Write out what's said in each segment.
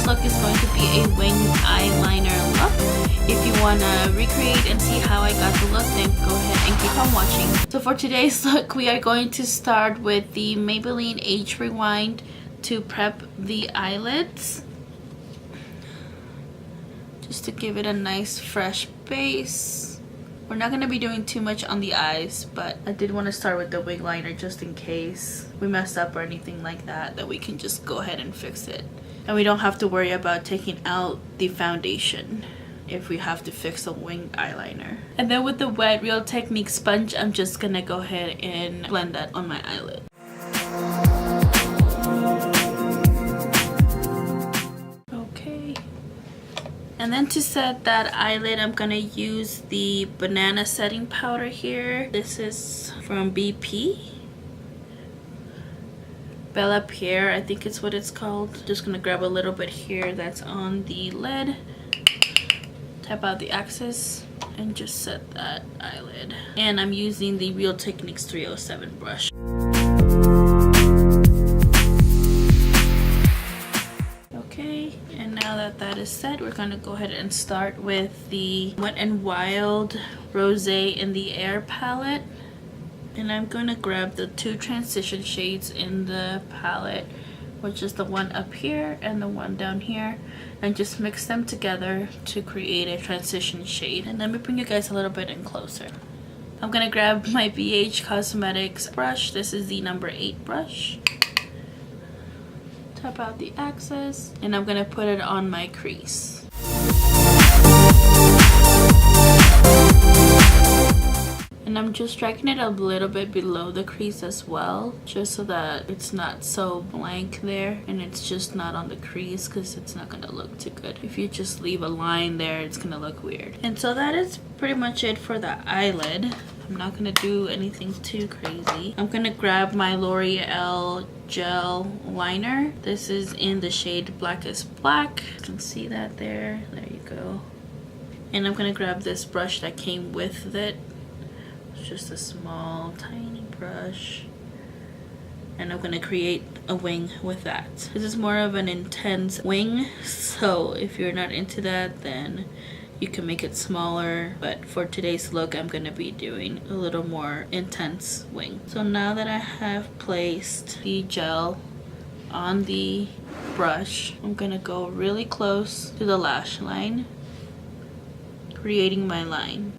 today's look is going to be a wing eyeliner look. If you want to recreate and see how I got the look, then go ahead and keep on watching. So for today's look, we are going to start with the Maybelline Age Rewind to prep the eyelids, just to give it a nice fresh base. We're not going to be doing too much on the eyes, but I did want to start with the wing liner just in case we messed up or anything like that, that we can just go ahead and fix it. And we don't have to worry about taking out the foundation if we have to fix a wing eyeliner. And then with the wet Real Technique sponge, I'm just going to go ahead and blend that on my eyelid. And then to set that eyelid, I'm gonna use the banana setting powder here. This is from BP. Bella Pierre, I think it's what it's called. Just gonna grab a little bit here that's on the lid. Tap out the axis and just set that eyelid. And I'm using the Real Techniques 307 brush. Now that that is set, we're going to go ahead and start with the Wet n Wild Rosé in the Air palette. And I'm going to grab the two transition shades in the palette, which is the one up here and the one down here, and just mix them together to create a transition shade. And let me bring you guys a little bit in closer. I'm going to grab my BH Cosmetics brush. This is the number 8 brush. Tap out the axis, and I'm gonna put it on my crease. And I'm just dragging it a little bit below the crease as well, just so that it's not so blank there and it's just not on the crease, because it's not gonna look too good. If you just leave a line there, it's gonna look weird. And so that is pretty much it for the eyelid. I'm not gonna do anything too crazy. I'm gonna grab my L'Oreal gel liner. This is in the shade Blackest Black. You can see that there. There you go. And I'm gonna grab this brush that came with it. It's just a small, tiny brush. And I'm gonna create a wing with that. This is more of an intense wing, so if you're not into that, then you can make it smaller, but for today's look I'm going to be doing a little more intense wing. So now that I have placed the gel on the brush, I'm going to go really close to the lash line, creating my line.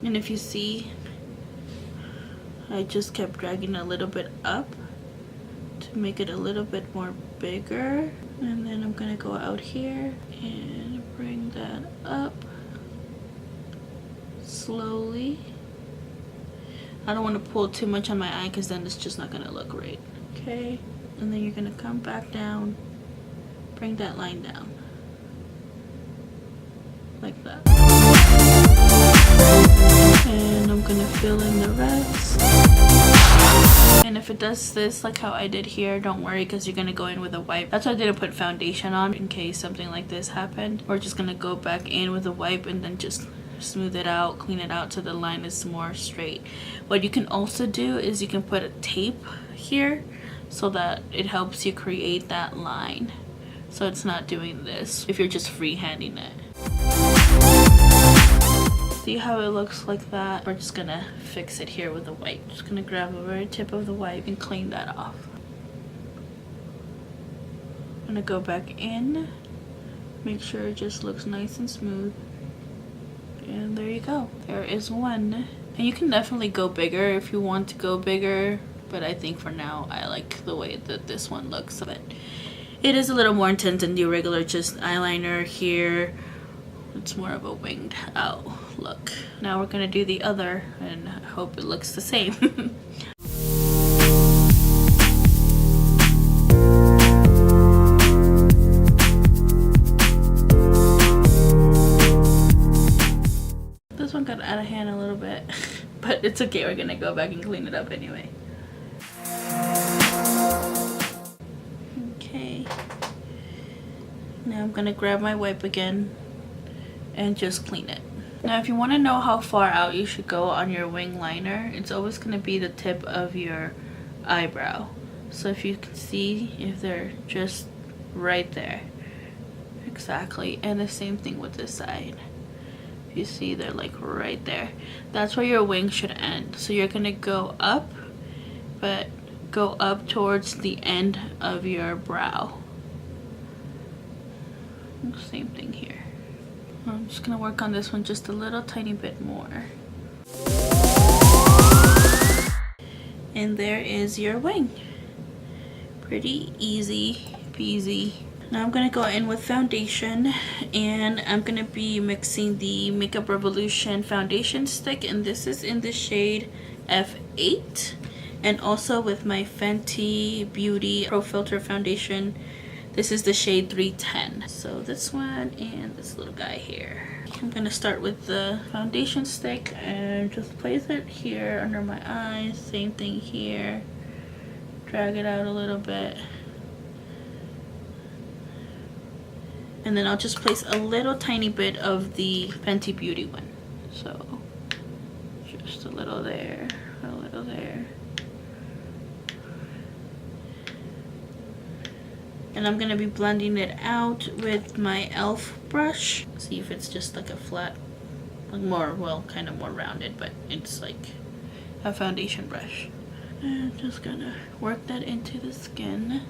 And if you see, I just kept dragging a little bit up to make it a little bit more bigger. And then I'm gonna go out here and bring that up slowly. I don't want to pull too much on my eye because then it's just not gonna look right. Okay, and then you're gonna come back down, bring that line down like that, and I'm gonna fill in the rest. And if it does this like how I did here, don't worry, because you're gonna go in with a wipe. That's why I didn't put foundation on, in case something like this happened. We're just gonna go back in with a wipe and then just smooth it out, clean it out so the line is more straight. What you can also do is you can put a tape here so that it helps you create that line, so it's not doing this if you're just freehanding it. See how it looks like that? We're just gonna fix it here with a wipe. Just gonna grab the very tip of the wipe and clean that off. I'm gonna go back in, make sure it just looks nice and smooth. And there you go. There is one. And you can definitely go bigger if you want to go bigger, but I think for now I like the way that this one looks. But it is a little more intense than the regular just eyeliner here. It's more of a winged out look. Now we're gonna do the other and hope it looks the same. This one got out of hand a little bit, but it's okay, we're gonna go back and clean it up anyway. Okay. Now I'm gonna grab my wipe again and just clean it. Now if you want to know how far out you should go on your wing liner, it's always going to be the tip of your eyebrow. So if you can see, if they're just right there. Exactly. And the same thing with this side. You see they're like right there. That's where your wing should end. So you're gonna go up, but go up towards the end of your brow. Same thing here. I'm just gonna work on this one just a little tiny bit more. And there is your wing. Pretty easy peasy. Now I'm going to go in with foundation, and I'm going to be mixing the Makeup Revolution foundation stick, and this is in the shade F8, and also with my Fenty Beauty Pro Filter foundation. This is the shade 310. So this one and this little guy here. I'm going to start with the foundation stick and just place it here under my eyes. Same thing here. Drag it out a little bit. And then I'll just place a little tiny bit of the Fenty Beauty one. So just a little there, a little there. And I'm gonna be blending it out with my e.l.f. brush. See if it's just like a flat, like more, well, kind of more rounded, but it's like a foundation brush. And just gonna work that into the skin.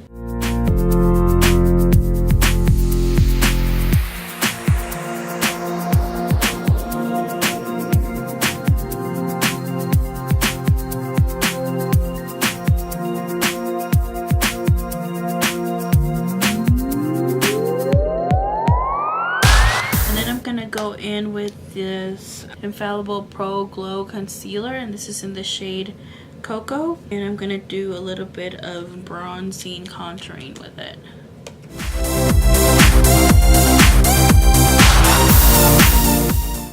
Go in with this Infallible Pro Glow Concealer, and this is in the shade Cocoa, and I'm gonna do a little bit of bronzing contouring with it.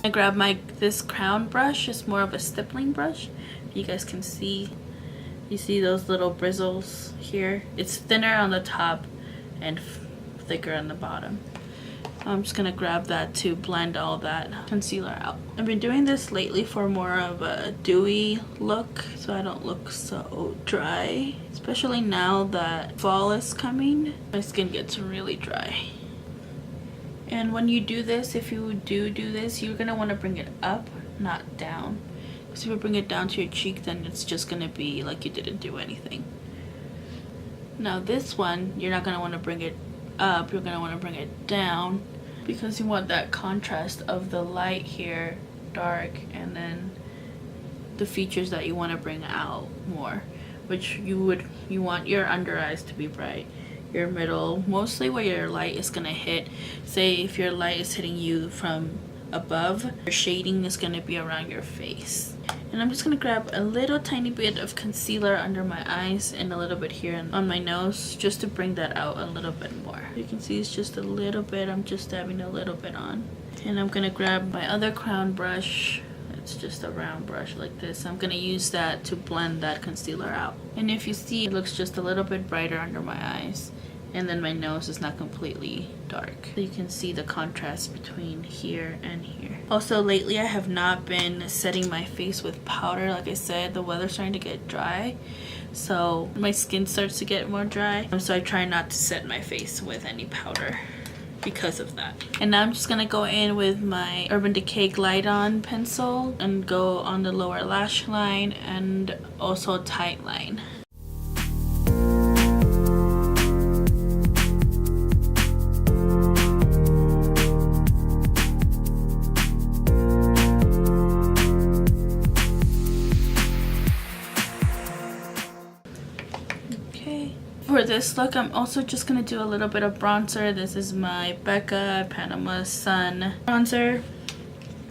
I grab this crown brush. It's more of a stippling brush. You guys can see, you see those little bristles here. It's thinner on the top and thicker on the bottom. I'm just gonna grab that to blend all that concealer out. I've been doing this lately for more of a dewy look, so I don't look so dry. Especially now that fall is coming, my skin gets really dry. And when you do this, if you do this, you're gonna wanna bring it up, not down. Because if you bring it down to your cheek, then it's just gonna be like you didn't do anything. Now this one, you're not gonna wanna bring it up, you're gonna want to bring it down, because you want that contrast of the light here, dark, and then the features that you want to bring out more, which you want your under eyes to be bright, your middle, mostly where your light is gonna hit. Say if your light is hitting you from above, your shading is gonna be around your face. And I'm just gonna grab a little tiny bit of concealer under my eyes and a little bit here on my nose, just to bring that out a little bit more. You can see it's just a little bit. I'm just dabbing a little bit on. And I'm gonna grab my other crown brush. It's just a round brush like this. I'm gonna use that to blend that concealer out. And if you see, it looks just a little bit brighter under my eyes. And then my nose is not completely dark. So you can see the contrast between here and here. Also lately I have not been setting my face with powder. Like I said, the weather's starting to get dry, so my skin starts to get more dry. So I try not to set my face with any powder because of that. And now I'm just gonna go in with my Urban Decay Glide On pencil and go on the lower lash line and also tight line. For this look, I'm also just going to do a little bit of bronzer. This is my Becca Panama Sun bronzer.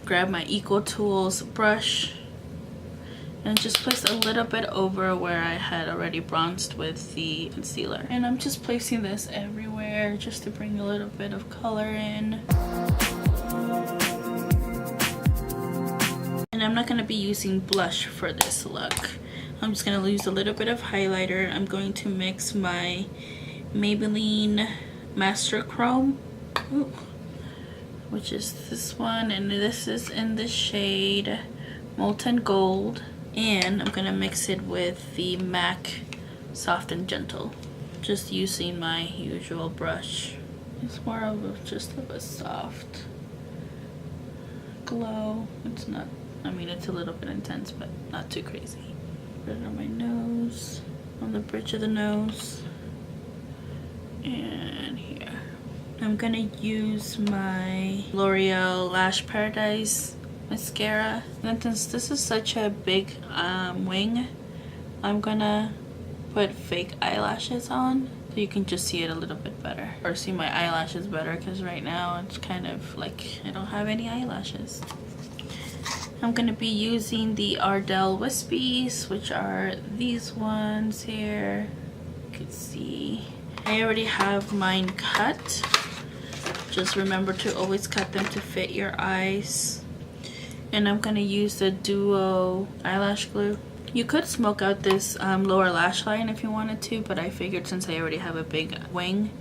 Grab my Equal Tools brush and just place a little bit over where I had already bronzed with the concealer. And I'm just placing this everywhere just to bring a little bit of color in. And I'm not going to be using blush for this look. I'm just going to use a little bit of highlighter. I'm going to mix my Maybelline Master Chrome, which is this one, and this is in the shade Molten Gold. And I'm going to mix it with the MAC soft and gentle. Just using my usual brush. It's more of just a soft glow. It's not, I mean, it's a little bit intense, but not too crazy. Put it on my nose, on the bridge of the nose, and here. I'm gonna use my L'Oreal Lash Paradise mascara. And since this is such a big wing, I'm gonna put fake eyelashes on so you can just see it a little bit better, or see my eyelashes better, because right now it's kind of like I don't have any eyelashes. I'm gonna be using the Ardell Wispies, which are these ones here. You can see I already have mine cut. Just remember to always cut them to fit your eyes. And I'm gonna use the Duo eyelash glue. You could smoke out this lower lash line if you wanted to, but I figured since I already have a big wing,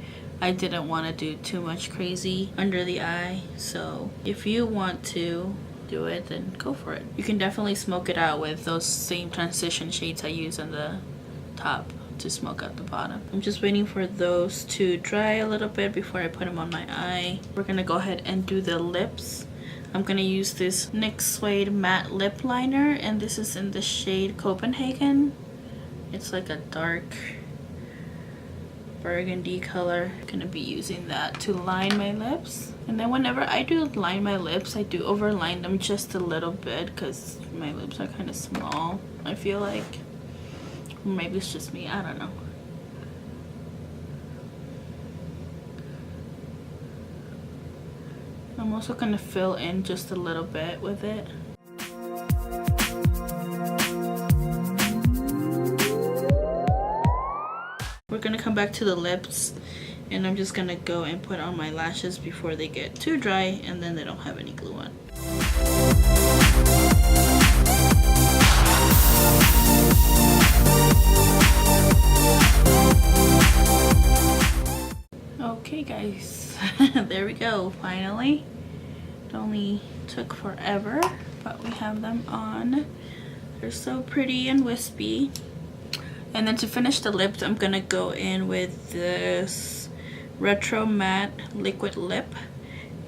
I didn't want to do too much crazy under the eye. So if you want to do it, then go for it. You can definitely smoke it out with those same transition shades I use on the top to smoke out the bottom. I'm just waiting for those to dry a little bit before I put them on my eye. We're gonna go ahead and do the lips. I'm gonna use this NYX Suede matte lip liner, and this is in the shade Copenhagen. It's like a dark burgundy color. I'm gonna be using that to line my lips. And then whenever I do line my lips, I do overline them just a little bit because my lips are kind of small, I feel like. Maybe it's just me, I don't know. I'm also gonna fill in just a little bit with it. We're gonna come back to the lips, and I'm just gonna go and put on my lashes before they get too dry and then they don't have any glue on. Okay guys, there we go, finally. It only took forever, but we have them on. They're so pretty and wispy. And then to finish the lips, I'm gonna go in with this Retro Matte Liquid Lip,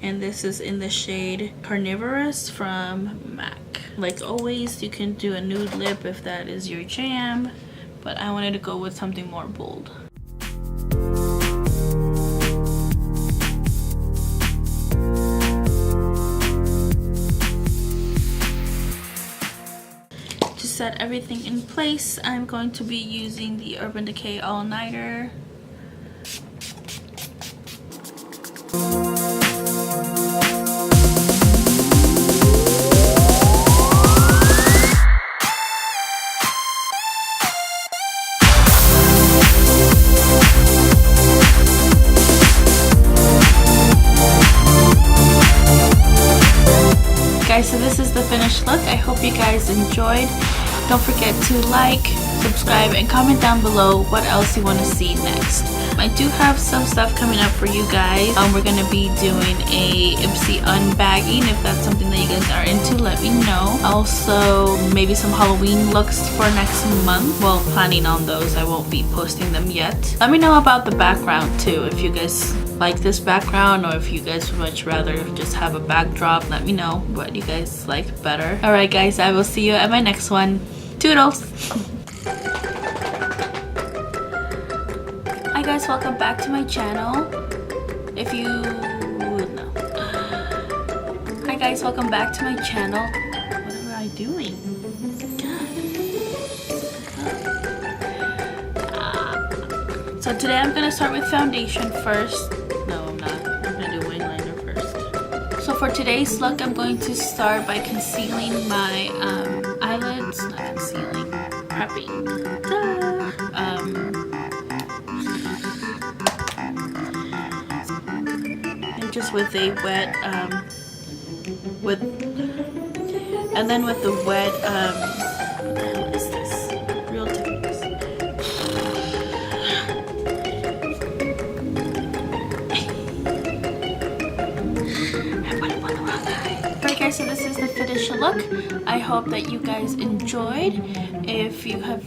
and this is in the shade Carnivorous from MAC. Like always, you can do a nude lip if that is your jam, but I wanted to go with something more bold. To set everything in place, I'm going to be using the Urban Decay All Nighter. Guys, so this is the finished look. I hope you guys enjoyed. Don't forget to like, subscribe, and comment down below what else you want to see next. I do have some stuff coming up for you guys. We're going to be doing a Ipsy unbagging. If that's something that you guys are into, let me know. Also, maybe some Halloween looks for next month. Well, planning on those. I won't be posting them yet. Let me know about the background too. If you guys like this background, or if you guys would much rather just have a backdrop, let me know what you guys like better. Alright guys, I will see you at my next one. Toodles! Hi guys, welcome back to my channel. If you no. Hi guys, welcome back to my channel. What am I doing? So today I'm gonna start with foundation first. No, I'm not. I'm gonna do wing liner first. So for today's look, I'm going to start by concealing my eyelids. Not concealing, prepping. And just with a wet, and then with the wet, what the hell is this? Real techniques. Alright guys, so this is the finished look. I hope that you guys enjoyed. If you have